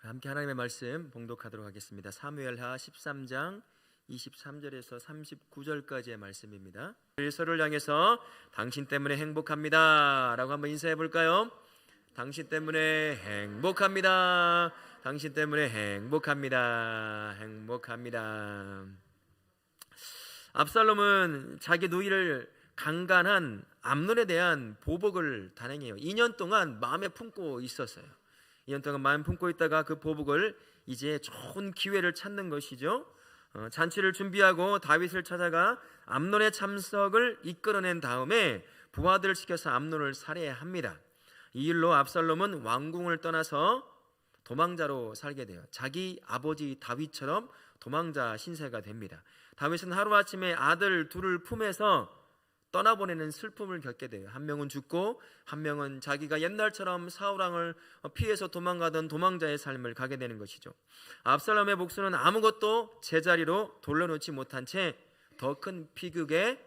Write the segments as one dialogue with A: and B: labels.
A: 함께 하나님의 말씀 봉독하도록 하겠습니다. 사무엘하 13장 23절에서 39절까지의 말씀입니다. 서로를 향해서 당신 때문에 행복합니다 라고 한번 인사해 볼까요? 당신 때문에 행복합니다. 당신 때문에 행복합니다. 행복합니다. 압살롬은 자기 누이를 강간한 암논에 대한 보복을 단행해요. 2년 동안 마음에 품고 있었어요. 2년 동안 마음 품고 있다가 그 보복을 이제 좋은 기회를 찾는 것이죠. 잔치를 준비하고 다윗을 찾아가 암논의 참석을 이끌어낸 다음에 부하들을 시켜서 암논을 살해합니다. 이 일로 압살롬은 왕궁을 떠나서 도망자로 살게 돼요. 자기 아버지 다윗처럼 도망자 신세가 됩니다. 다윗은 하루아침에 아들 둘을 품에서 떠나보내는 슬픔을 겪게 돼요. 한 명은 죽고 한 명은 자기가 옛날처럼 사울왕을 피해서 도망가던 도망자의 삶을 가게 되는 것이죠. 압살롬의 복수는 아무것도 제자리로 돌려놓지 못한 채 더 큰 비극의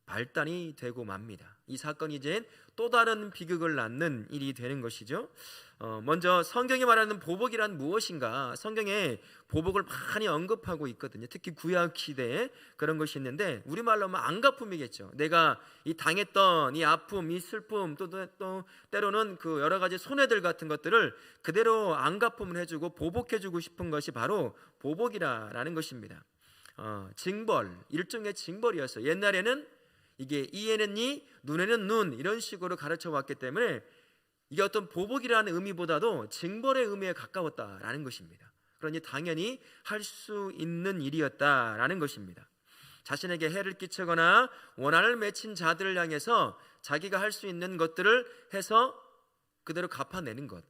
A: 발단이 되고 맙니다. 이 사건이 이제 또 다른 비극을 낳는 일이 되는 것이죠. 먼저 성경이 말하는 보복이란 무엇인가? 성경에 보복을 많이 언급하고 있거든요. 특히 구약 시대에 그런 것이 있는데 우리말로 하면 안갚음이겠죠. 내가 이 당했던 이 아픔, 이 슬픔, 또 때로는 그 여러 가지 손해들 같은 것들을 그대로 안갚음을 해주고 보복해주고 싶은 것이 바로 보복이라는 것입니다. 징벌, 일종의 징벌이었어요. 옛날에는 이게 이에는 이, 눈에는 눈 이런 식으로 가르쳐 왔기 때문에 이게 어떤 보복이라는 의미보다도 징벌의 의미에 가까웠다라는 것입니다. 그러니 당연히 할 수 있는 일이었다라는 것입니다. 자신에게 해를 끼치거나 원한을 맺힌 자들을 향해서 자기가 할 수 있는 것들을 해서 그대로 갚아내는 것.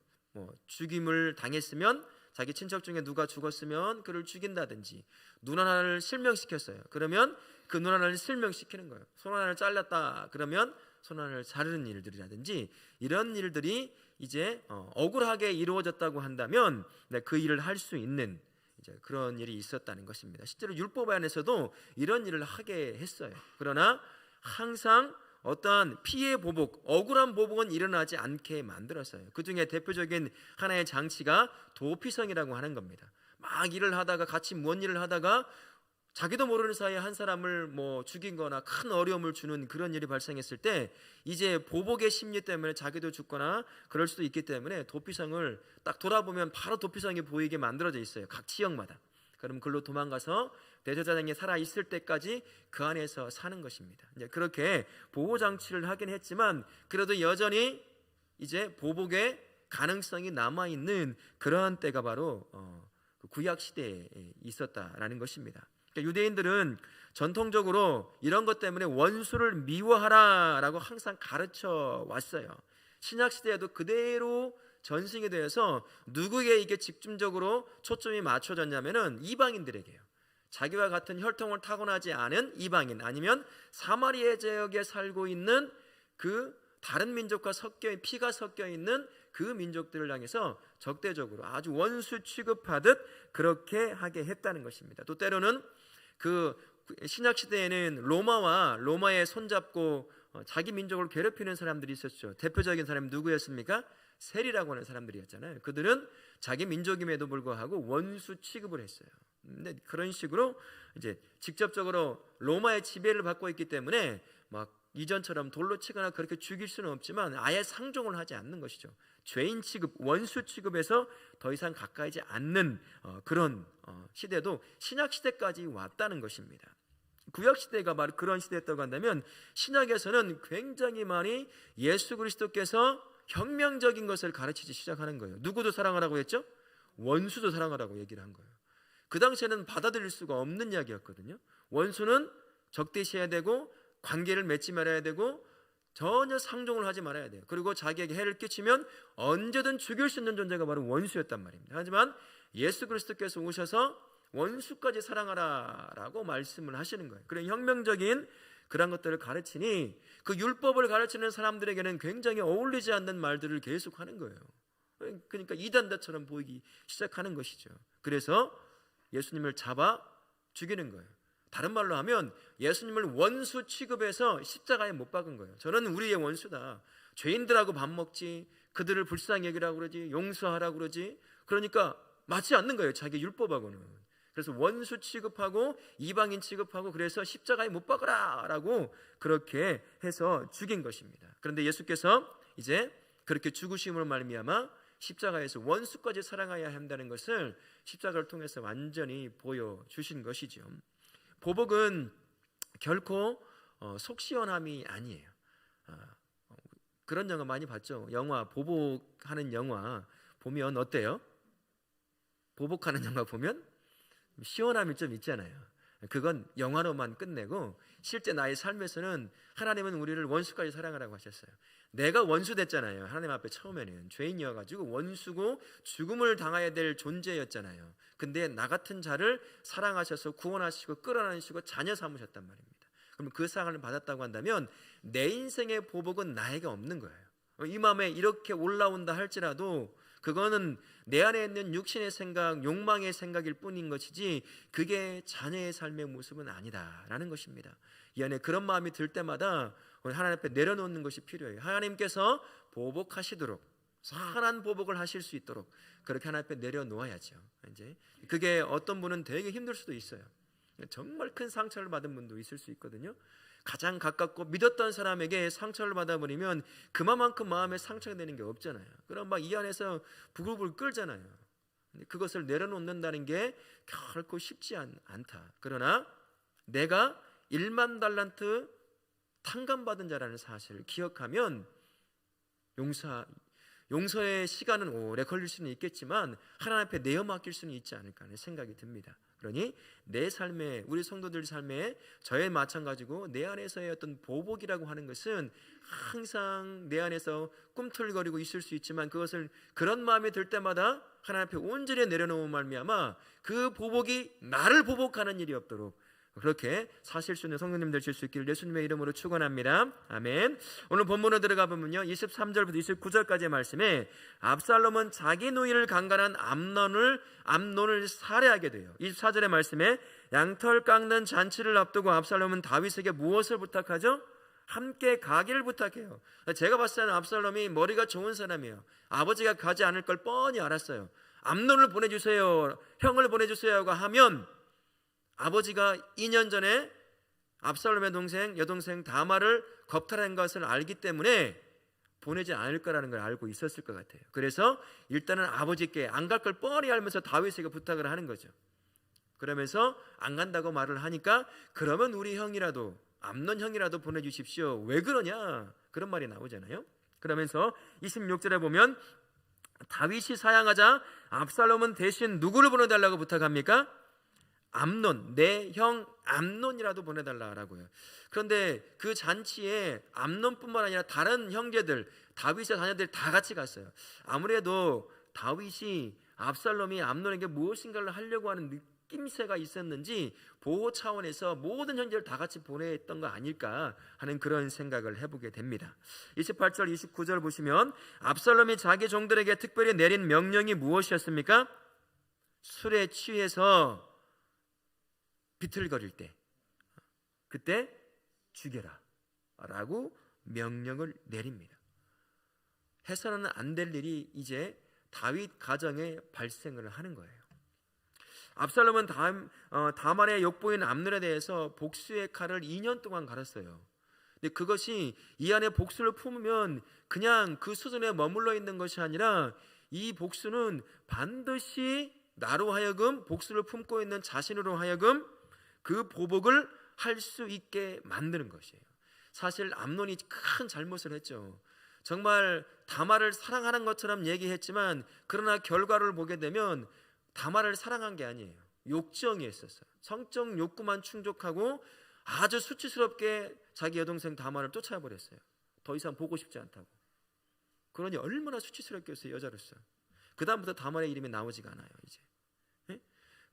A: 죽임을 당했으면 자기 친척 중에 누가 죽었으면 그를 죽인다든지, 눈 하나를 실명시켰어요. 그러면 그 눈 하나를 실명시키는 거예요. 손 하나를 잘랐다 그러면 손 하나를 자르는 일들이라든지 이런 일들이 이제 억울하게 이루어졌다고 한다면 그 일을 할 수 있는 이제 그런 일이 있었다는 것입니다. 실제로 율법 안에서도 이런 일을 하게 했어요. 그러나 항상 어떠한 피해 보복, 억울한 보복은 일어나지 않게 만들었어요. 그 중에 대표적인 하나의 장치가 도피성이라고 하는 겁니다. 막 일을 하다가 같이 뭔 일을 하다가 자기도 모르는 사이에 한 사람을 죽인 거나 큰 어려움을 주는 그런 일이 발생했을 때 이제 보복의 심리 때문에 자기도 죽거나 그럴 수도 있기 때문에 도피성을 딱 돌아보면 바로 도피성이 보이게 만들어져 있어요. 각 지역마다. 그럼 글로 도망가서 대제사장이 살아있을 때까지 그 안에서 사는 것입니다. 이제 그렇게 보호장치를 하긴 했지만 그래도 여전히 이제 보복의 가능성이 남아있는 그러한 때가 바로 구약시대에 있었다라는 것입니다. 그러니까 유대인들은 전통적으로 이런 것 때문에 원수를 미워하라라고 항상 가르쳐 왔어요. 신약시대에도 그대로 전승이 되어서 누구에게 이게 집중적으로 초점이 맞춰졌냐면은 이방인들에게요. 자기와 같은 혈통을 타고나지 않은 이방인, 아니면 사마리아 지역에 살고 있는 그 다른 민족과 피가 섞여 있는 그 민족들을 향해서 적대적으로 아주 원수 취급하듯 그렇게 하게 했다는 것입니다. 또 때로는 그 신약 시대에는 로마에 손잡고 자기 민족을 괴롭히는 사람들이 있었죠. 대표적인 사람이 누구였습니까? 세리라고 하는 사람들이었잖아요. 그들은 자기 민족임에도 불구하고 원수 취급을 했어요. 근데 그런 식으로 이제 직접적으로 로마의 지배를 받고 있기 때문에 막 이전처럼 돌로 치거나 그렇게 죽일 수는 없지만 아예 상종을 하지 않는 것이죠. 죄인 취급, 원수 취급에서 더 이상 가까이지 않는 그런 시대도 신약 시대까지 왔다는 것입니다. 구약 시대가 바로 그런 시대였다고 한다면 신약에서는 굉장히 많이 예수 그리스도께서 혁명적인 것을 가르치기 시작하는 거예요. 누구도 사랑하라고 했죠? 원수도 사랑하라고 얘기를 한 거예요. 그 당시에는 받아들일 수가 없는 이야기였거든요. 원수는 적대시해야 되고 관계를 맺지 말아야 되고 전혀 상종을 하지 말아야 돼요. 그리고 자기에게 해를 끼치면 언제든 죽일 수 있는 존재가 바로 원수였단 말입니다. 하지만 예수 그리스도께서 오셔서 원수까지 사랑하라라고 말씀을 하시는 거예요. 그런 혁명적인 그런 것들을 가르치니 그 율법을 가르치는 사람들에게는 굉장히 어울리지 않는 말들을 계속 하는 거예요. 그러니까 이단자처럼 보이기 시작하는 것이죠. 그래서 예수님을 잡아 죽이는 거예요. 다른 말로 하면 예수님을 원수 취급해서 십자가에 못 박은 거예요. 저는 우리의 원수다. 죄인들하고 밥 먹지, 그들을 불쌍히 여기라고 그러지, 용서하라고 그러지. 그러니까 맞지 않는 거예요, 자기 율법하고는. 그래서 원수 취급하고 이방인 취급하고, 그래서 십자가에 못 박으라 라고 그렇게 해서 죽인 것입니다. 그런데 예수께서 이제 그렇게 죽으심으로 말미암아 십자가에서 원수까지 사랑해야 한다는 것을 십자가를 통해서 완전히 보여주신 것이죠. 보복은 결코 속 시원함이 아니에요. 그런 영화 많이 봤죠. 영화, 보복하는 영화 보면 어때요? 보복하는 영화 보면 시원함이 좀 있잖아요. 그건 영화로만 끝내고 실제 나의 삶에서는 하나님은 우리를 원수까지 사랑하라고 하셨어요. 내가 원수 됐잖아요. 하나님 앞에 처음에는 죄인이어가지고 원수고 죽음을 당해야 될 존재였잖아요. 근데 나 같은 자를 사랑하셔서 구원하시고 끌어내시고 자녀 삼으셨단 말입니다. 그럼 그 사랑을 받았다고 한다면 내 인생의 보복은 나에게 없는 거예요. 이 마음에 이렇게 올라온다 할지라도 그거는 내 안에 있는 육신의 생각, 욕망의 생각일 뿐인 것이지 그게 자녀의 삶의 모습은 아니다라는 것입니다. 이 안에 그런 마음이 들 때마다 하나님 앞에 내려놓는 것이 필요해요. 하나님께서 보복하시도록, 선한 보복을 하실 수 있도록 그렇게 하나님 앞에 내려놓아야죠. 이제 그게 어떤 분은 되게 힘들 수도 있어요. 정말 큰 상처를 받은 분도 있을 수 있거든요. 가장 가깝고 믿었던 사람에게 상처를 받아버리면 그만큼 마음에 상처가 되는 게 없잖아요. 그럼 막 이 안에서 부글부글 끓잖아요. 그것을 내려놓는다는 게 결코 쉽지 않다. 그러나 내가 1만 달란트 탕감받은 자라는 사실을 기억하면 용서의 시간은 오래 걸릴 수는 있겠지만 하나님 앞에 내어 맡길 수는 있지 않을까 하는 생각이 듭니다. 그러니 내 삶에, 우리 성도들 삶에 저에 마찬가지고 내 안에서의 어떤 보복이라고 하는 것은 항상 내 안에서 꿈틀거리고 있을 수 있지만 그것을 그런 마음이 들 때마다 하나님 앞에 온전히 내려놓은 말미암아 그 보복이 나를 보복하는 일이 없도록 그렇게 사실 수 있는 성도님 되실 수 있기를 예수님의 이름으로 축원합니다. 아멘. 오늘 본문으로 들어가 보면요, 23절부터 29절까지의 말씀에 압살롬은 자기 누이를 강간한 암논을 살해하게 돼요. 24절의 말씀에 양털 깎는 잔치를 앞두고 압살롬은 다윗에게 무엇을 부탁하죠? 함께 가기를 부탁해요. 제가 봤을 때는 압살롬이 머리가 좋은 사람이에요. 아버지가 가지 않을 걸 뻔히 알았어요. 암논을 보내주세요, 형을 보내주세요 하면 아버지가 2년 전에 압살롬의 여동생 다말을 겁탈한 것을 알기 때문에 보내지 않을 거라는 걸 알고 있었을 것 같아요. 그래서 일단은 아버지께 안 갈 걸 뻔히 알면서 다윗에게 부탁을 하는 거죠. 그러면서 안 간다고 말을 하니까 그러면 우리 형이라도, 암논 형이라도 보내주십시오. 왜 그러냐? 그런 말이 나오잖아요. 그러면서 26절에 보면 다윗이 사양하자 압살롬은 대신 누구를 보내달라고 부탁합니까? 암논, 내 형 암논이라도 보내달라고요. 그런데 그 잔치에 암논뿐만 아니라 다른 형제들, 다윗의 자녀들 다 같이 갔어요. 아무래도 다윗이 압살롬이 암논에게 무엇인가를 하려고 하는 느낌새가 있었는지 보호 차원에서 모든 형제를 다 같이 보냈던 거 아닐까 하는 그런 생각을 해보게 됩니다. 28절, 29절 보시면 압살롬이 자기 종들에게 특별히 내린 명령이 무엇이었습니까? 술에 취해서 비틀거릴 때 그때 죽여라 라고 명령을 내립니다. 해서는 안 될 일이 이제 다윗 가정에 발생을 하는 거예요. 압살롬은 다말의 욕보인 암논에 대해서 복수의 칼을 2년 동안 갈았어요. 근데 그것이 이 안에 복수를 품으면 그냥 그 수준에 머물러 있는 것이 아니라 이 복수는 반드시 나로 하여금 복수를 품고 있는 자신으로 하여금 그 보복을 할 수 있게 만드는 것이에요. 사실 암논이 큰 잘못을 했죠. 정말 다말을 사랑하는 것처럼 얘기했지만 그러나 결과를 보게 되면 다말을 사랑한 게 아니에요. 욕정이었어요. 성적 욕구만 충족하고 아주 수치스럽게 자기 여동생 다말을 쫓아버렸어요. 더 이상 보고 싶지 않다고. 그러니 얼마나 수치스럽겠어요, 여자로서. 그 다음부터 다말의 이름이 나오지가 않아요. 이제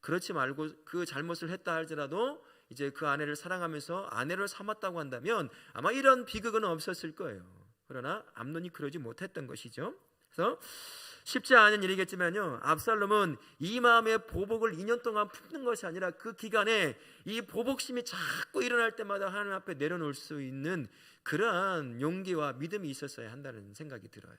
A: 그렇지 말고 그 잘못을 했다 할지라도 이제 그 아내를 사랑하면서 아내를 삼았다고 한다면 아마 이런 비극은 없었을 거예요. 그러나 암논이 그러지 못했던 것이죠. 그래서 쉽지 않은 일이겠지만요, 압살롬은 이 마음의 보복을 2년 동안 품는 것이 아니라 그 기간에 이 보복심이 자꾸 일어날 때마다 하나님 앞에 내려놓을 수 있는 그러한 용기와 믿음이 있었어야 한다는 생각이 들어요.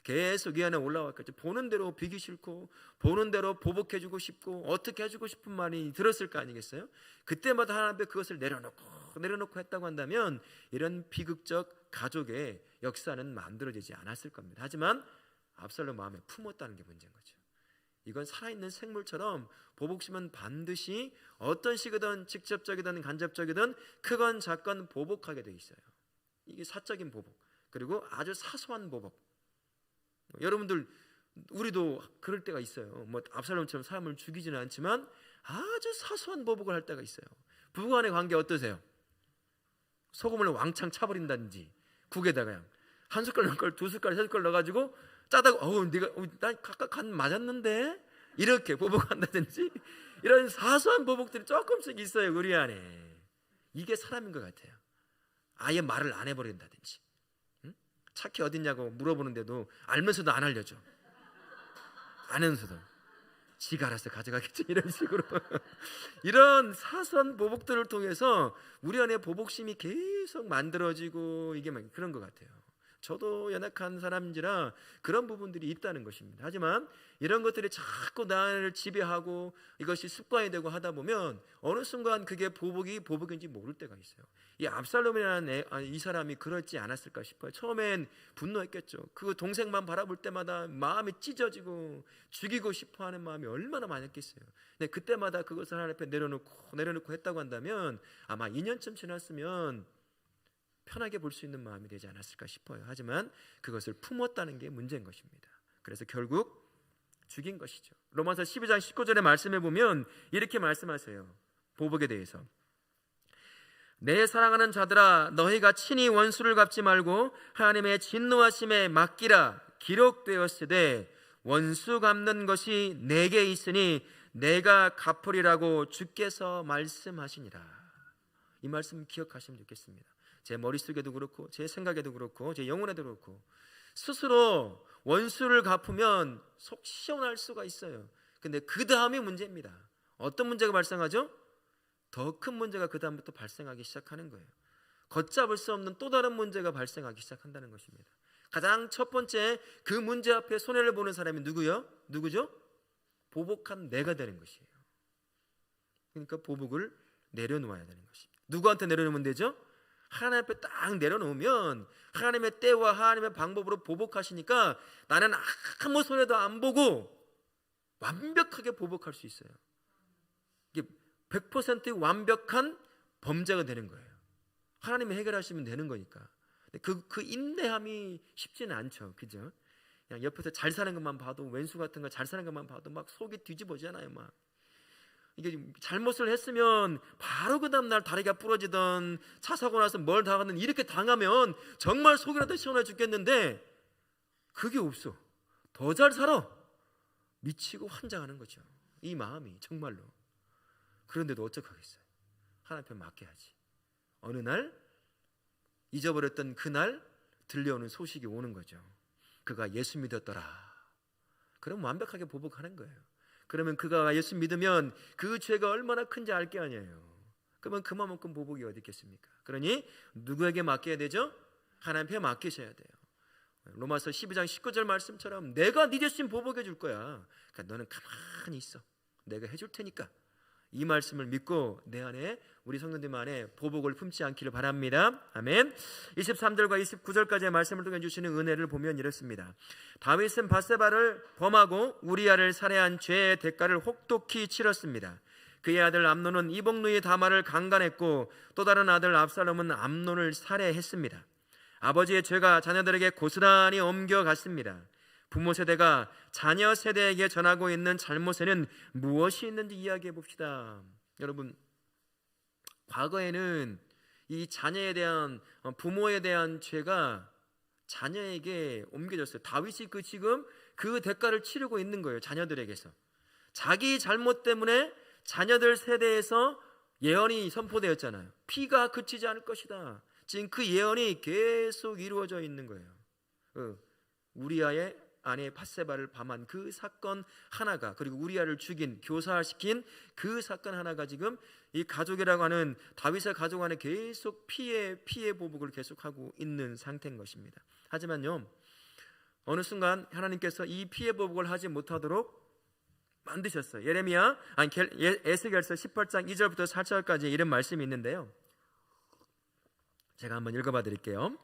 A: 계속 이 안에 올라왔겠죠. 보는 대로 비기 싫고 보는 대로 보복해주고 싶고 어떻게 해주고 싶은 말이 들었을 거 아니겠어요? 그때마다 하나님 앞에 그것을 내려놓고 했다고 한다면 이런 비극적 가족의 역사는 만들어지지 않았을 겁니다. 하지만 압살롬 마음에 품었다는 게 문제인 거죠. 이건 살아있는 생물처럼 보복심은 반드시 어떤 식이든 직접적이든 간접적이든 크건 작건 보복하게 돼 있어요. 이게 사적인 보복, 그리고 아주 사소한 보복. 여러분들, 우리도 그럴 때가 있어요. 뭐 압살롬처럼 사람을 죽이지는 않지만 아주 사소한 보복을 할 때가 있어요. 부부간의 관계 어떠세요? 소금을 왕창 차버린다든지, 국에다가 한 숟갈 넣을 두 숟갈 세 숟갈 넣어가지고 짜다가 네가 난 각각 간 맞았는데 이렇게 보복한다든지, 이런 사소한 보복들이 조금씩 있어요 우리 안에. 이게 사람인 것 같아요. 아예 말을 안 해버린다든지, 응? 차키 어딨냐고 물어보는데도 알면서도 안 알려줘. 아면서도 지가 알아서 가져가겠지, 이런 식으로. 이런 사소한 보복들을 통해서 우리 안에 보복심이 계속 만들어지고, 이게 막 그런 것 같아요. 저도 연약한 사람인지라 그런 부분들이 있다는 것입니다. 하지만 이런 것들이 자꾸 나를 지배하고 이것이 습관이 되고 하다 보면 어느 순간 그게 보복인지 모를 때가 있어요. 이 압살롬이라는 이 사람이 그렇지 않았을까 싶어요. 처음엔 분노했겠죠. 그 동생만 바라볼 때마다 마음이 찢어지고 죽이고 싶어하는 마음이 얼마나 많았겠어요. 근데 그때마다 그것을 하나님 앞에 내려놓고 했다고 한다면 아마 2년쯤 지났으면 편하게 볼 수 있는 마음이 되지 않았을까 싶어요. 하지만 그것을 품었다는 게 문제인 것입니다. 그래서 결국 죽인 것이죠. 로마서 12장 19절의 말씀에 보면 이렇게 말씀하세요. 보복에 대해서. 내 사랑하는 자들아, 너희가 친히 원수를 갚지 말고 하나님의 진노하심에 맡기라. 기록되었으되 원수 갚는 것이 내게 있으니 내가 갚으리라고 주께서 말씀하시니라. 이 말씀 기억하시면 좋겠습니다. 제 머릿속에도 그렇고 제 생각에도 그렇고 제 영혼에도 그렇고, 스스로 원수를 갚으면 속 시원할 수가 있어요. 근데 그 다음이 문제입니다. 어떤 문제가 발생하죠? 더 큰 문제가 그 다음부터 발생하기 시작하는 거예요. 걷잡을 수 없는 또 다른 문제가 발생하기 시작한다는 것입니다. 가장 첫 번째, 그 문제 앞에 손해를 보는 사람이 누구죠? 보복한 내가 되는 것이에요. 그러니까 보복을 내려놓아야 되는 것입니다. 누구한테 내려놓으면 되죠? 하나님 앞에 딱 내려놓으면 하나님의 때와 하나님의 방법으로 보복하시니까 나는 아무 손해도 안 보고 완벽하게 보복할 수 있어요. 이게 100% 완벽한 범죄가 되는 거예요. 하나님이 해결하시면 되는 거니까. 그 인내함이 쉽지는 않죠. 그죠? 그냥 옆에서 잘 사는 것만 봐도, 왼수 같은 거 잘 사는 것만 봐도 막 속이 뒤집어지잖아요. 막 이게 잘못을 했으면 바로 그 다음날 다리가 부러지던, 차 사고 나서 뭘 당하든 이렇게 당하면 정말 속이라도 시원해 죽겠는데 그게 없어. 더 잘 살아. 미치고 환장하는 거죠. 이 마음이 정말로. 그런데도 어떡하겠어요? 하나님 앞에 맡겨야지. 어느 날 잊어버렸던 그날 들려오는 소식이 오는 거죠. 그가 예수 믿었더라. 그럼 완벽하게 보복하는 거예요. 그러면 그가 예수 믿으면 그 죄가 얼마나 큰지 알 게 아니에요. 그러면 그만큼 보복이 어디 있겠습니까? 그러니 누구에게 맡겨야 되죠? 하나님 앞에 맡기셔야 돼요. 로마서 12장 19절 말씀처럼 내가 네 대신 보복해 줄 거야. 그러니까 너는 가만히 있어. 내가 해줄 테니까. 이 말씀을 믿고 내 안에, 우리 성도님 안에 보복을 품지 않기를 바랍니다. 아멘. 23절과 29절까지의 말씀을 통해 주시는 은혜를 보면 이렇습니다. 다윗은 밧세바를 범하고 우리아를 살해한 죄의 대가를 혹독히 치렀습니다. 그의 아들 암논은 이복누이 다말을 강간했고 또 다른 아들 압살롬은 암논을 살해했습니다. 아버지의 죄가 자녀들에게 고스란히 옮겨갔습니다. 부모 세대가 자녀 세대에게 전하고 있는 잘못에는 무엇이 있는지 이야기해 봅시다. 여러분, 과거에는 이 자녀에 대한, 부모에 대한 죄가 자녀에게 옮겨졌어요. 다윗이 지금 그 대가를 치르고 있는 거예요. 자녀들에게서. 자기 잘못 때문에 자녀들 세대에서 예언이 선포되었잖아요. 피가 그치지 않을 것이다. 지금 그 예언이 계속 이루어져 있는 거예요. 우리아의 아내 밧세바를 밤한 그 사건 하나가, 그리고 우리아를 죽인, 교사시킨 그 사건 하나가 지금 이 가족이라고 하는 다윗의 가족 안에 계속 피해 보복을 계속하고 있는 상태인 것입니다. 하지만요, 어느 순간 하나님께서 이 피해 보복을 하지 못하도록 만드셨어요. 에스겔서 18장 2절부터 4절까지 이런 말씀이 있는데요, 제가 한번 읽어봐 드릴게요.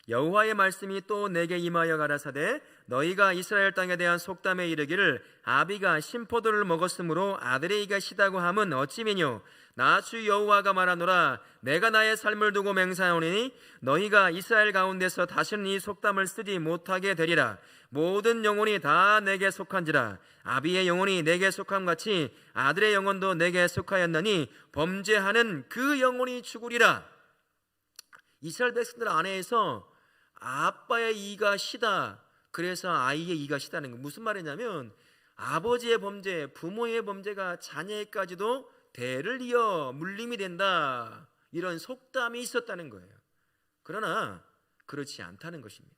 A: 여호와의 말씀이 또 내게 임하여 가라사대 너희가 이스라엘 땅에 대한 속담에 이르기를 아비가 신포도를 먹었으므로 아들의 이가 시다고 함은 어찌미뇨. 나 주 여호와가 말하노라. 내가 나의 삶을 두고 맹세하오니 너희가 이스라엘 가운데서 다시는 이 속담을 쓰지 못하게 되리라. 모든 영혼이 다 내게 속한지라. 아비의 영혼이 내게 속함같이 아들의 영혼도 내게 속하였나니 범죄하는 그 영혼이 죽으리라. 이스라엘 백성들 안에서 아빠의 이가 시다, 그래서 아이의 이가 시다는 거 무슨 말이냐면 아버지의 범죄, 부모의 범죄가 자녀에까지도 대를 이어 물림이 된다, 이런 속담이 있었다는 거예요. 그러나 그렇지 않다는 것입니다.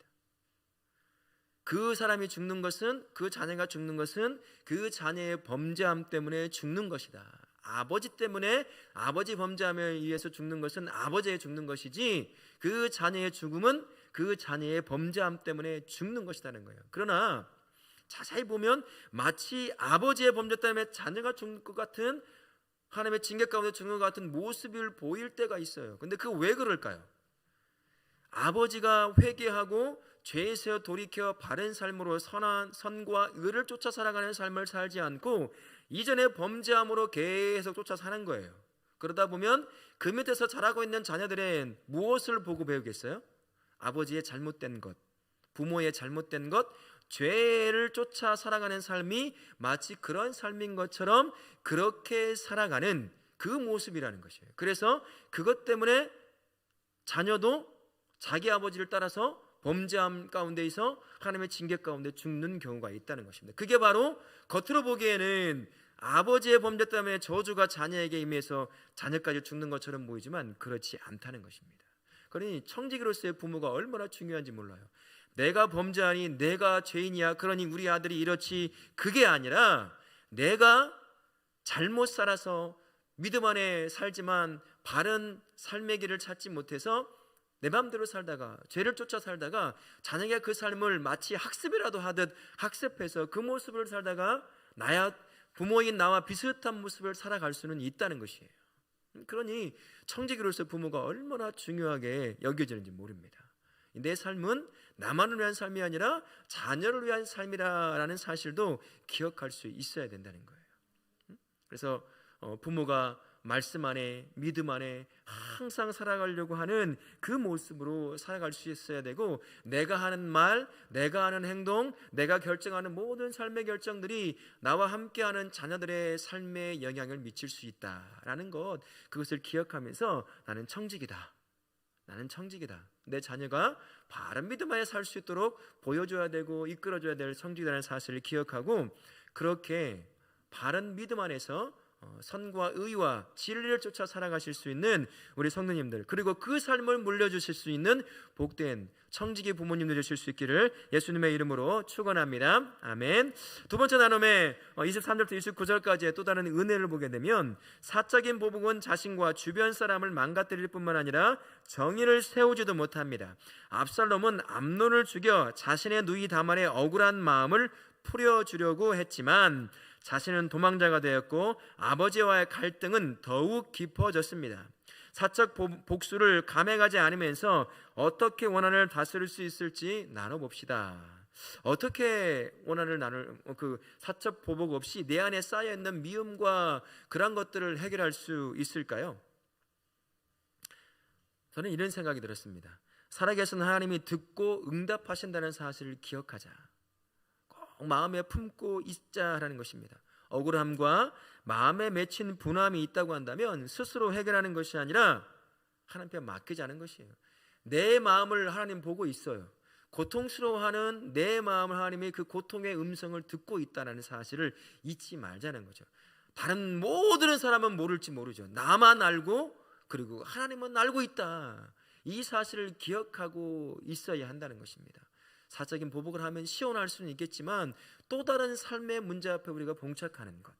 A: 그 사람이 죽는 것은, 그 자녀가 죽는 것은 그 자녀의 범죄함 때문에 죽는 것이다. 아버지 때문에, 아버지 범죄함에 의해서 죽는 것은 아버지의 죽는 것이지, 그 자녀의 죽음은 그 자녀의 범죄함 때문에 죽는 것이라는 거예요. 그러나 자세히 보면 마치 아버지의 범죄 때문에 자녀가 죽는 것 같은, 하나님의 징계 가운데 죽는 것 같은 모습을 보일 때가 있어요. 근데 그 왜 그럴까요? 아버지가 회개하고 죄에서 돌이켜 바른 삶으로 선과 의를 쫓아 살아가는 삶을 살지 않고 이전에 범죄함으로 계속 쫓아 사는 거예요. 그러다 보면 그 밑에서 자라고 있는 자녀들은 무엇을 보고 배우겠어요? 아버지의 잘못된 것, 부모의 잘못된 것, 죄를 쫓아 살아가는 삶이 마치 그런 삶인 것처럼 그렇게 살아가는 그 모습이라는 것이에요. 그래서 그것 때문에 자녀도 자기 아버지를 따라서 범죄함 가운데에서 하나님의 징계 가운데 죽는 경우가 있다는 것입니다. 그게 바로 겉으로 보기에는 아버지의 범죄 때문에 저주가 자녀에게 임해서 자녀까지 죽는 것처럼 보이지만 그렇지 않다는 것입니다. 그러니 청지기로서의 부모가 얼마나 중요한지 몰라요. 내가 범죄하니 내가 죄인이야, 그러니 우리 아들이 이렇지, 그게 아니라 내가 잘못 살아서 믿음 안에 살지만 바른 삶의 길을 찾지 못해서 내 마음대로 살다가 죄를 쫓아 살다가 자녀가 그 삶을 마치 학습이라도 하듯 학습해서 그 모습을 살다가 나야 부모인 나와 비슷한 모습을 살아갈 수는 있다는 것이에요. 그러니 청지기로서 부모가 얼마나 중요하게 여겨지는지 모릅니다. 내 삶은 나만을 위한 삶이 아니라 자녀를 위한 삶이라는 사실도 기억할 수 있어야 된다는 거예요. 그래서 부모가 말씀 안에, 믿음 안에 항상 살아가려고 하는 그 모습으로 살아갈 수 있어야 되고, 내가 하는 말, 내가 하는 행동, 내가 결정하는 모든 삶의 결정들이 나와 함께하는 자녀들의 삶에 영향을 미칠 수 있다라는 것, 그것을 기억하면서 나는 청지기다, 나는 청지기다, 내 자녀가 바른 믿음 안에 살 수 있도록 보여줘야 되고 이끌어줘야 될 청지기라는 사실을 기억하고, 그렇게 바른 믿음 안에서 선과 의와 진리를 쫓아 살아가실 수 있는 우리 성도님들, 그리고 그 삶을 물려주실 수 있는 복된 청지기 부모님들 되실 수 있기를 예수님의 이름으로 축원합니다. 아멘. 두 번째 나눔의 23절부터 29절까지의 또 다른 은혜를 보게 되면, 사적인 보복은 자신과 주변 사람을 망가뜨릴 뿐만 아니라 정의를 세우지도 못합니다. 압살롬은 암논을 죽여 자신의 누이 다말의 억울한 마음을 풀어주려고 했지만 자신은 도망자가 되었고 아버지와의 갈등은 더욱 깊어졌습니다. 사적 복수를 감행하지 않으면서 어떻게 원한을 다스릴 수 있을지 나눠봅시다. 어떻게 원한을 나눌, 그 사적 보복 없이 내 안에 쌓여있는 미움과 그런 것들을 해결할 수 있을까요? 저는 이런 생각이 들었습니다. 살아계신 하나님이 듣고 응답하신다는 사실을 기억하자. 꼭 마음에 품고 있자라는 것입니다. 억울함과 마음에 맺힌 분함이 있다고 한다면 스스로 해결하는 것이 아니라 하나님께 맡기자는 것이에요. 내 마음을 하나님 보고 있어요. 고통스러워하는 내 마음을 하나님이 그 고통의 음성을 듣고 있다는 사실을 잊지 말자는 거죠. 다른 모든 사람은 모를지 모르죠. 나만 알고, 그리고 하나님은 알고 있다. 이 사실을 기억하고 있어야 한다는 것입니다. 사적인 보복을 하면 시원할 수는 있겠지만 또 다른 삶의 문제 앞에 우리가 봉착하는 것,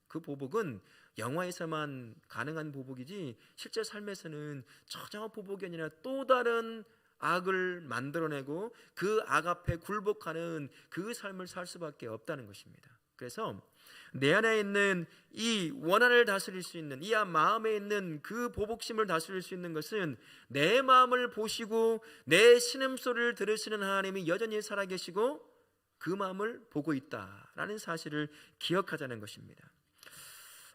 A: 그 보복은 영화에서만 가능한 보복이지 실제 삶에서는 저저 보복이 아니라 또 다른 악을 만들어내고 그 악 앞에 굴복하는 그 삶을 살 수밖에 없다는 것입니다. 그래서 내 안에 있는 이 원한을 다스릴 수 있는, 이 마음에 있는 그 보복심을 다스릴 수 있는 것은 내 마음을 보시고 내 신음소리를 들으시는 하나님이 여전히 살아계시고 그 마음을 보고 있다라는 사실을 기억하자는 것입니다.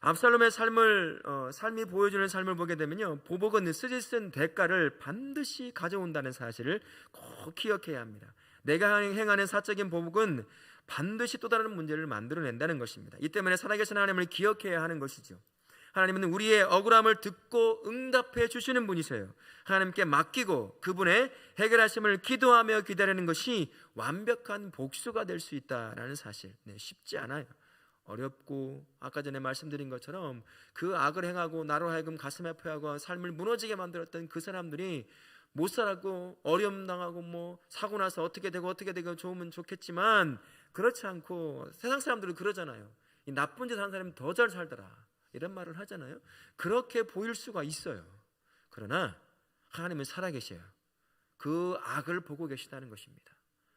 A: 압살롬의 삶이 보여주는 삶을 보게 되면요, 보복은 쓰디쓴 대가를 반드시 가져온다는 사실을 꼭 기억해야 합니다. 내가 행하는 사적인 보복은 반드시 또 다른 문제를 만들어낸다는 것입니다. 이 때문에 살아계신 하나님을 기억해야 하는 것이죠. 하나님은 우리의 억울함을 듣고 응답해 주시는 분이세요. 하나님께 맡기고 그분의 해결하심을 기도하며 기다리는 것이 완벽한 복수가 될 수 있다는 사실, 쉽지 않아요. 어렵고 아까 전에 말씀드린 것처럼 그 악을 행하고 나로 하여금 가슴 아파하고 삶을 무너지게 만들었던 그 사람들이 못 살았고 어려움 당하고 사고 나서 어떻게 되고 좋으면 좋겠지만 그렇지 않고 세상 사람들은 그러잖아요. 이 나쁜 짓 하는 사람이 더 잘 살더라, 이런 말을 하잖아요. 그렇게 보일 수가 있어요. 그러나 하나님은 살아계셔요. 그 악을 보고 계시다는 것입니다.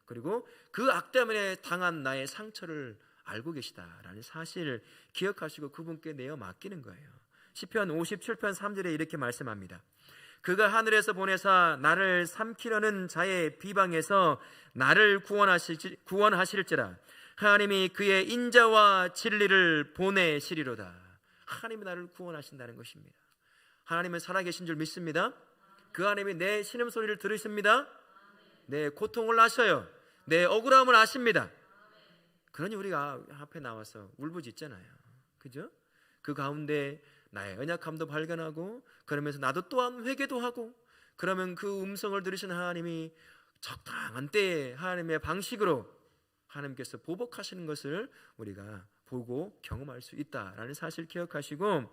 A: 그리고 그 악 때문에 당한 나의 상처를 알고 계시다라는 사실을 기억하시고 그분께 내어 맡기는 거예요. 시편 57편 3절에 이렇게 말씀합니다. 그가 하늘에서 보내사 나를 삼키려는 자의 비방에서 나를 구원하실지라. 하나님이 그의 인자와 진리를 보내시리로다. 하나님이 나를 구원하신다는 것입니다. 하나님은 살아계신 줄 믿습니다. 그 하나님이 내 신음소리를 들으십니다. 내 고통을 아셔요. 내 억울함을 아십니다. 그러니 우리가 앞에 나와서 울부짖잖아요. 그죠? 그 가운데 나의 연약함도 발견하고 그러면서 나도 또한 회개도 하고, 그러면 그 음성을 들으신 하나님이 적당한 때에 하나님의 방식으로 하나님께서 보복하시는 것을 우리가 보고 경험할 수 있다라는 사실을 기억하시고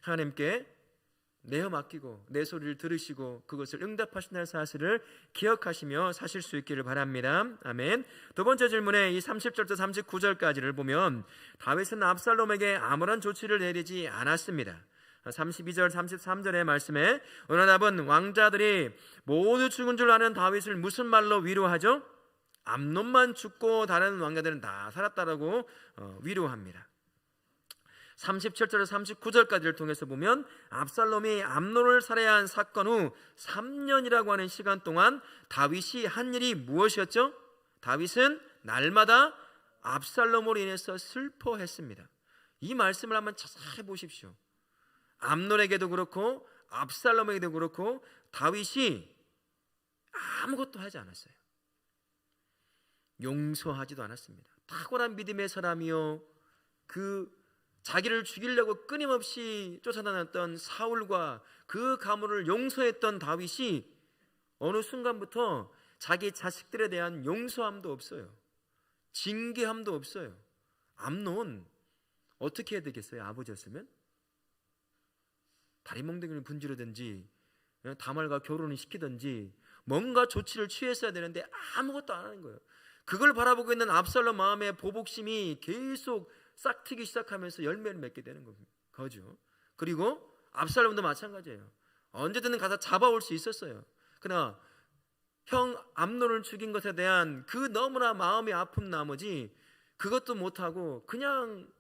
A: 하나님께 내어 맡기고 내 소리를 들으시고 그것을 응답하신다는 사실을 기억하시며 사실 수 있기를 바랍니다. 아멘. 두 번째 질문에 이 30절부터 39절까지를 보면 다윗은 압살롬에게 아무런 조치를 내리지 않았습니다. 32절 33절의 말씀에 요나답은 왕자들이 모두 죽은 줄 아는 다윗을 무슨 말로 위로하죠? 암논만 죽고 다른 왕자들은 다 살았다라고 위로합니다. 37절에서 39절까지를 통해서 보면 압살롬이 암논을 살해한 사건 후 3년이라고 하는 시간 동안 다윗이 한 일이 무엇이었죠? 다윗은 날마다 압살롬으로 인해서 슬퍼했습니다. 이 말씀을 한번 자세히 보십시오. 암논에게도 그렇고 압살롬에게도 그렇고 다윗이 아무것도 하지 않았어요. 용서하지도 않았습니다. 탁월한 믿음의 사람이요, 자기를 죽이려고 끊임없이 쫓아다녔던 사울과 그 가문을 용서했던 다윗이 어느 순간부터 자기 자식들에 대한 용서함도 없어요. 징계함도 없어요. 암논 어떻게 해야 되겠어요? 아버지였으면 다리몽둥이를 분지르든지 다말과 결혼을 시키든지 뭔가 조치를 취했어야 되는데 아무것도 안 하는 거예요. 그걸 바라보고 있는 압살롬 마음의 보복심이 계속 싹트기 시작하면서 열매를 맺게 되는 거죠. 그리고 압살롬도 마찬가지예요. 언제든 가서 잡아올 수 있었어요. 그러나 형 암논을 죽인 것에 대한 그 너무나 마음이 아픈 나머지 그것도 못하고 그냥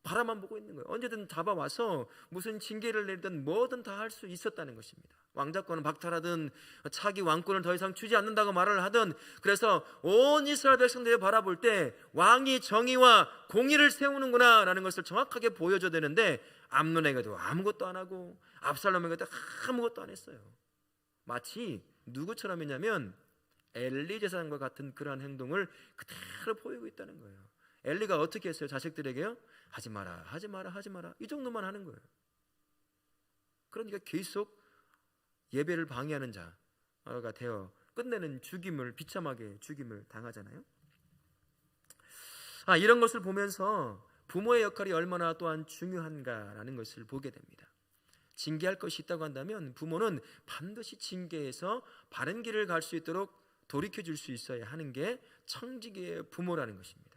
A: 바라만 보고 있는 거예요. 언제든 잡아와서 무슨 징계를 내리든 뭐든 다 할 수 있었다는 것입니다. 왕자권을 박탈하든 차기 왕권을 더 이상 주지 않는다고 말을 하든, 그래서 온 이스라엘 백성들이 바라볼 때 왕이 정의와 공의를 세우는구나 라는 것을 정확하게 보여줘야 되는데 암논에게도 아무것도 안 하고 압살롬에게도 아무것도 안 했어요. 마치 누구처럼 했냐면 엘리 제사장과 같은 그러한 행동을 그대로 보이고 있다는 거예요. 엘리가 어떻게 했어요? 자식들에게요? 하지 마라, 하지 마라, 하지 마라, 이 정도만 하는 거예요. 그러니까 계속 예배를 방해하는 자가 되어 끝내는 비참하게 죽임을 당하잖아요. 이런 것을 보면서 부모의 역할이 얼마나 또한 중요한가라는 것을 보게 됩니다. 징계할 것이 있다고 한다면 부모는 반드시 징계해서 바른 길을 갈 수 있도록 돌이켜줄 수 있어야 하는 게 청지기의 부모라는 것입니다.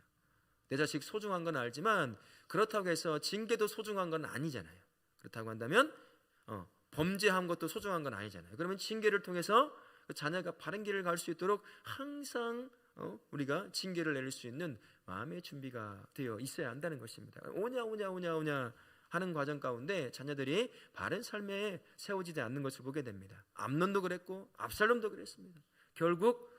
A: 내 자식 소중한 건 알지만 그렇다고 해서 징계도 소중한 건 아니잖아요. 그렇다고 한다면 범죄한 것도 소중한 건 아니잖아요. 그러면 징계를 통해서 자녀가 바른 길을 갈 수 있도록 항상 우리가 징계를 내릴 수 있는 마음의 준비가 되어 있어야 한다는 것입니다. 오냐 하는 과정 가운데 자녀들이 바른 삶에 세워지지 않는 것을 보게 됩니다. 암논도 그랬고 압살롬도 그랬습니다. 결국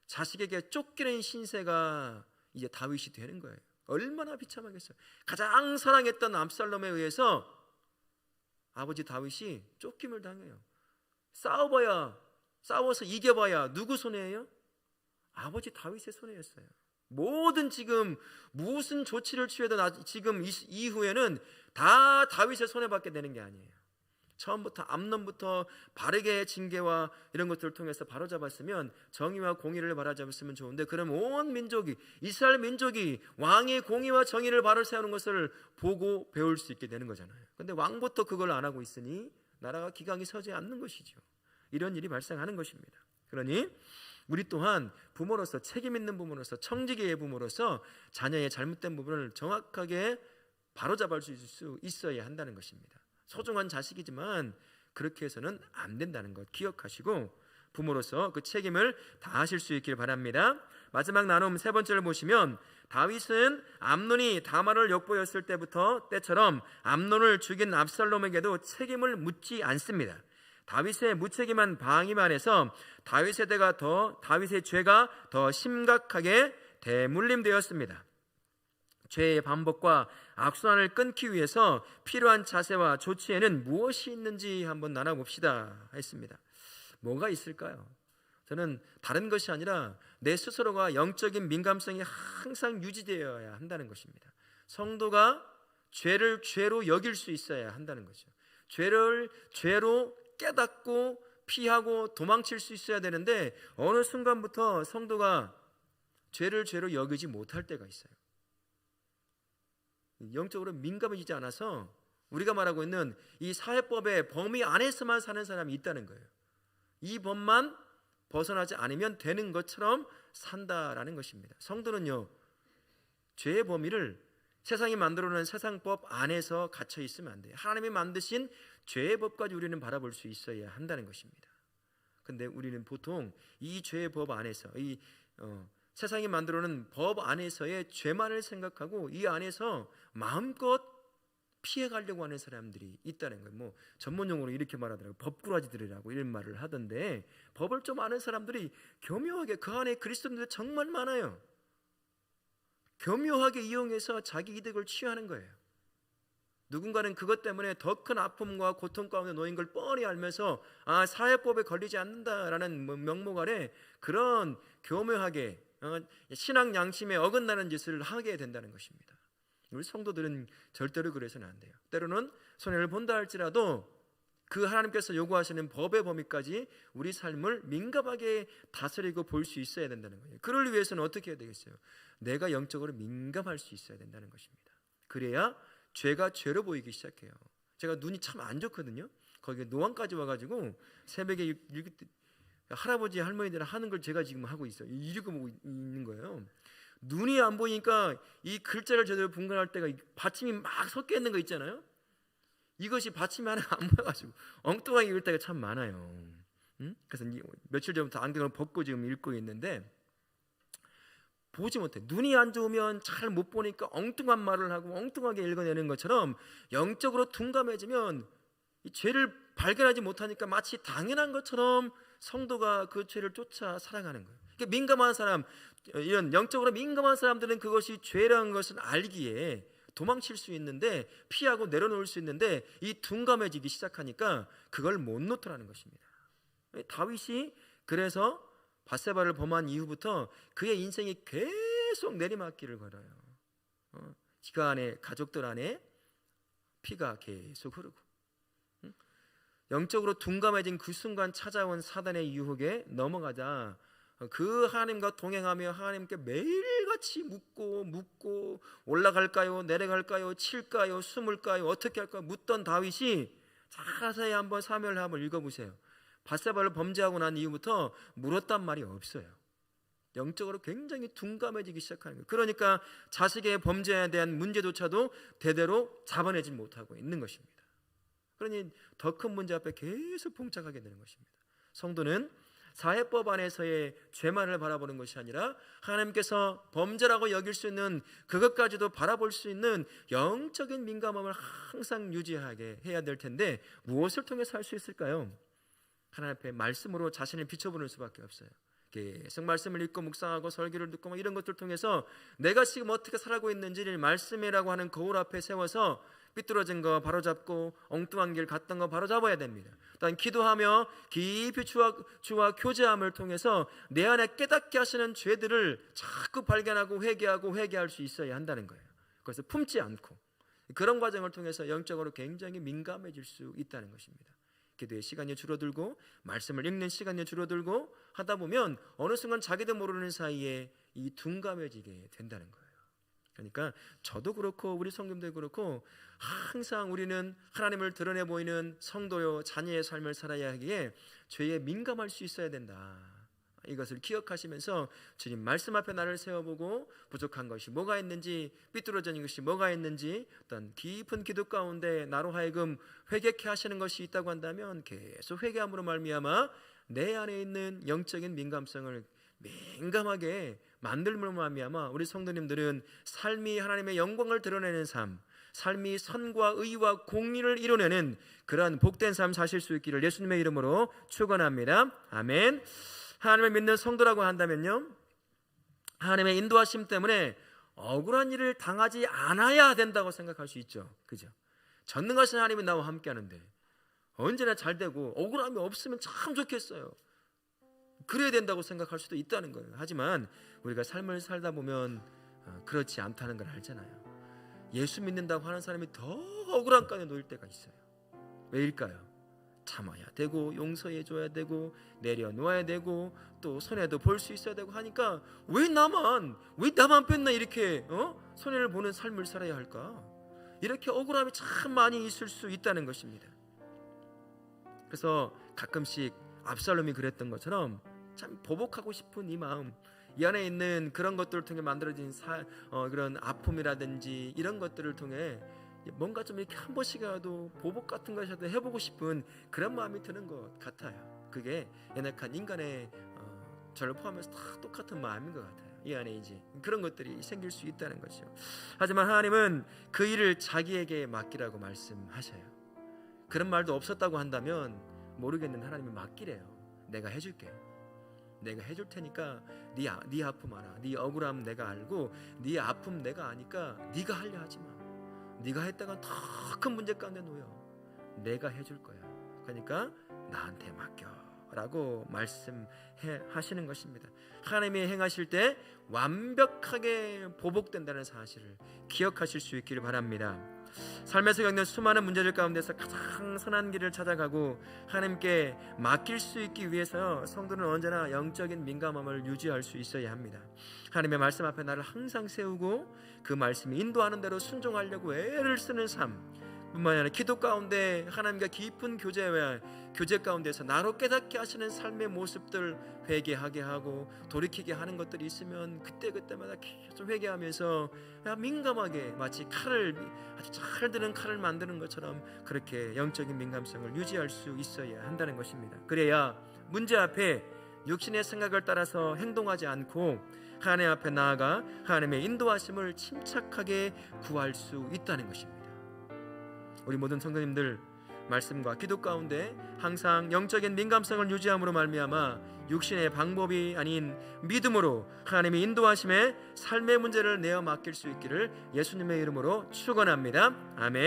A: 자식에게 쫓기는 신세가 이제 다윗이 되는 거예요. 얼마나 비참하겠어요. 가장 사랑했던 압살롬에 의해서 아버지 다윗이 쫓김을 당해요. 싸워서 이겨봐야 누구 손해예요? 아버지 다윗의 손해였어요. 모든 지금 무슨 조치를 취해도 지금 이후에는 다 다윗의 손해받게 되는 게 아니에요. 처음부터 암논부터 바르게 징계와 이런 것들을 통해서 바로잡았으면, 정의와 공의를 바로잡았으면 좋은데, 그럼 온 민족이, 이스라엘 민족이 왕의 공의와 정의를 바로 세우는 것을 보고 배울 수 있게 되는 거잖아요. 그런데 왕부터 그걸 안 하고 있으니 나라가 기강이 서지 않는 것이죠. 이런 일이 발생하는 것입니다. 그러니 우리 또한 부모로서, 책임 있는 부모로서, 청지기의 부모로서 자녀의 잘못된 부분을 정확하게 바로잡을 수 있어야 한다는 것입니다. 소중한 자식이지만 그렇게 해서는 안 된다는 것 기억하시고 부모로서 그 책임을 다하실 수 있길 바랍니다. 마지막 나눔 세 번째를 보시면, 다윗은 암논이 다말을 역보였을 때처럼 암논을 죽인 압살롬에게도 책임을 묻지 않습니다. 다윗의 무책임한 방임 안에서 다윗의 죄가 더 심각하게 대물림되었습니다. 죄의 반복과 악순환을 끊기 위해서 필요한 자세와 조치에는 무엇이 있는지 한번 나눠봅시다 했습니다. 뭐가 있을까요? 저는 다른 것이 아니라 내 스스로가 영적인 민감성이 항상 유지되어야 한다는 것입니다. 성도가 죄를 죄로 여길 수 있어야 한다는 거죠. 죄를 죄로 깨닫고 피하고 도망칠 수 있어야 되는데, 어느 순간부터 성도가 죄를 죄로 여기지 못할 때가 있어요. 영적으로 민감해지지 않아서 우리가 말하고 있는 이 사회법의 범위 안에서만 사는 사람이 있다는 거예요. 이 법만 벗어나지 않으면 되는 것처럼 산다라는 것입니다. 성도는요, 죄의 범위를 세상이 만들어놓은 세상법 안에서 갇혀 있으면 안 돼요. 하나님이 만드신 죄의 법까지 우리는 바라볼 수 있어야 한다는 것입니다. 근데 우리는 보통 이 죄의 법 안에서, 세상이 만들어놓은 법 안에서의 죄만을 생각하고 이 안에서 마음껏 피해가려고 하는 사람들이 있다는 거예요. 뭐 전문용어로 이렇게 말하더라고요. 법꾸라지들이라고 이런 말을 하던데, 법을 좀 아는 사람들이 교묘하게 그 안에 그리스도인들 정말 많아요. 교묘하게 이용해서 자기 이득을 취하는 거예요. 누군가는 그것 때문에 더 큰 아픔과 고통 가운데 놓인 걸 뻔히 알면서 사회법에 걸리지 않는다라는 명목 아래 그런 교묘하게 신앙 양심에 어긋나는 짓을 하게 된다는 것입니다. 우리 성도들은 절대로 그래서는 안 돼요. 때로는 손해를 본다 할지라도 그 하나님께서 요구하시는 법의 범위까지 우리 삶을 민감하게 다스리고 볼 수 있어야 된다는 거예요. 그를 위해서는 어떻게 해야 되겠어요? 내가 영적으로 민감할 수 있어야 된다는 것입니다. 그래야 죄가 죄로 보이기 시작해요. 제가 눈이 참 안 좋거든요. 거기 노안까지 와가지고 새벽에 할아버지 할머니들 하는 걸 제가 지금 하고 있어요. 읽어보고 있는 거예요. 눈이 안 보이니까 이 글자를 제대로 분간할 때가 받침이 막 섞여 있는 거 있잖아요. 이것이 받침이 하나 안 보여가지고 엉뚱하게 읽을 때가 참 많아요. 그래서 며칠 전부터 안경을 벗고 지금 읽고 있는데, 보지 못해. 눈이 안 좋으면 잘 못 보니까 엉뚱한 말을 하고 엉뚱하게 읽어내는 것처럼, 영적으로 둔감해지면 이 죄를 발견하지 못하니까 마치 당연한 것처럼 성도가 그 죄를 쫓아 살아가는 거예요. 그러니까 민감한 사람, 이런 영적으로 민감한 사람들은 그것이 죄라는 것을 알기에 도망칠 수 있는데, 피하고 내려놓을 수 있는데, 이 둔감해지기 시작하니까 그걸 못 놓더라는 것입니다. 다윗이 그래서 밧세바를 범한 이후부터 그의 인생이 계속 내리막길을 걸어요. 그 안에, 가족들 안에 피가 계속 흐르고, 영적으로 둔감해진 그 순간 찾아온 사단의 유혹에 넘어가자 그 하나님과 동행하며 하나님께 매일같이 묻고 올라갈까요? 내려갈까요? 칠까요? 숨을까요? 어떻게 할까요? 묻던 다윗이, 자세히 한번 사무엘 한번 읽어보세요. 밧세바를 범죄하고 난 이후부터 물었단 말이 없어요. 영적으로 굉장히 둔감해지기 시작하는 거예요. 그러니까 자식의 범죄에 대한 문제조차도 대대로 잡아내지 못하고 있는 것입니다. 그러니 더 큰 문제 앞에 계속 봉착하게 되는 것입니다. 성도는 사회법 안에서의 죄만을 바라보는 것이 아니라 하나님께서 범죄라고 여길 수 있는 그것까지도 바라볼 수 있는 영적인 민감함을 항상 유지하게 해야 될 텐데 무엇을 통해서 할 수 있을까요? 하나님 앞에 말씀으로 자신을 비춰보는 수밖에 없어요. 계속 말씀을 읽고 묵상하고 설교를 듣고 이런 것들 통해서 내가 지금 어떻게 살아가고 있는지를 말씀이라고 하는 거울 앞에 세워서 삐뚤어진 거 바로잡고 엉뚱한 길 갔던 거 바로잡아야 됩니다. 또한 기도하며 깊이 주와 교제함을 통해서 내 안에 깨닫게 하시는 죄들을 자꾸 발견하고 회개할 수 있어야 한다는 거예요. 그래서 품지 않고 그런 과정을 통해서 영적으로 굉장히 민감해질 수 있다는 것입니다. 기도의 시간이 줄어들고 말씀을 읽는 시간이 줄어들고 하다 보면 어느 순간 자기도 모르는 사이에 이 둔감해지게 된다는 거예요. 그러니까 저도 그렇고 우리 성도님도 그렇고 항상 우리는 하나님을 드러내 보이는 성도요 자녀의 삶을 살아야 하기에 죄에 민감할 수 있어야 된다. 이것을 기억하시면서 주님 말씀 앞에 나를 세워보고 부족한 것이 뭐가 있는지 삐뚤어진 것이 뭐가 있는지 어떤 깊은 기도 가운데 나로 하여금 회개케 하시는 것이 있다고 한다면 계속 회개함으로 말미암아 내 안에 있는 영적인 민감성을 민감하게 만들므로 말미암아 우리 성도님들은 삶이 하나님의 영광을 드러내는 삶이 선과 의와 공의를 이루내는 그러한 복된 삶 사실 수 있기를 예수님의 이름으로 축원합니다. 아멘. 하나님을 믿는 성도라고 한다면요, 하나님의 인도하심 때문에 억울한 일을 당하지 않아야 된다고 생각할 수 있죠. 그죠? 전능하신 하나님이 나와 함께 하는데 언제나 잘 되고 억울함이 없으면 참 좋겠어요. 그래야 된다고 생각할 수도 있다는 거예요. 하지만 우리가 삶을 살다 보면 그렇지 않다는 걸 알잖아요. 예수 믿는다고 하는 사람이 더 억울한 간에 놓일 때가 있어요. 왜일까요? 참아야 되고 용서해 줘야 되고 내려놓아야 되고 또 손해도 볼 수 있어야 되고 하니까 왜 나만 뺐나 이렇게 손해를 보는 삶을 살아야 할까? 이렇게 억울함이 참 많이 있을 수 있다는 것입니다. 그래서 가끔씩 압살롬이 그랬던 것처럼 참 보복하고 싶은 이 마음, 이 안에 있는 그런 것들을 통해 만들어진 그런 아픔이라든지 이런 것들을 통해 뭔가 좀 이렇게 한 번씩이라도 보복 같은 것이라도 해보고 싶은 그런 마음이 드는 것 같아요. 그게 연약한 인간의 저를 포함해서 다 똑같은 마음인 것 같아요. 이 안에 이제 그런 것들이 생길 수 있다는 거죠. 하지만 하나님은 그 일을 자기에게 맡기라고 말씀하셔요. 그런 말도 없었다고 한다면 모르겠는 하나님이 맡기래요. 내가 해줄게. 내가 해줄 테니까 네 아픔 알아. 네 억울함 내가 알고 네 아픔 내가 아니까 네가 하려 하지 마. 네가 했다가 더 큰 문제 가운데 놓여. 내가 해줄 거야. 그러니까 나한테 맡겨라고 말씀하시는 것입니다. 하나님이 행하실 때 완벽하게 보복된다는 사실을 기억하실 수 있기를 바랍니다. 삶에서 겪는 수많은 문제들 가운데서 가장 선한 길을 찾아가고 하나님께 맡길 수 있기 위해서 성도는 언제나 영적인 민감함을 유지할 수 있어야 합니다. 하나님의 말씀 앞에 나를 항상 세우고 그 말씀이 인도하는 대로 순종하려고 애를 쓰는 삶 뿐만 아니라 기도 가운데 하나님과 깊은 교제 가운데서 나로 깨닫게 하시는 삶의 모습들 회개하게 하고 돌이키게 하는 것들이 있으면 그때마다 계속 회개하면서 민감하게 마치 아주 잘 드는 칼을 만드는 것처럼 그렇게 영적인 민감성을 유지할 수 있어야 한다는 것입니다. 그래야 문제 앞에 육신의 생각을 따라서 행동하지 않고 하나님 앞에 나아가 하나님의 인도하심을 침착하게 구할 수 있다는 것입니다. 우리 모든 성도님들 말씀과 기도 가운데 항상 영적인 민감성을 유지함으로 말미암아 육신의 방법이 아닌 믿음으로 하나님의 인도하심에 삶의 문제를 내어 맡길 수 있기를 예수님의 이름으로 축원합니다. 아멘.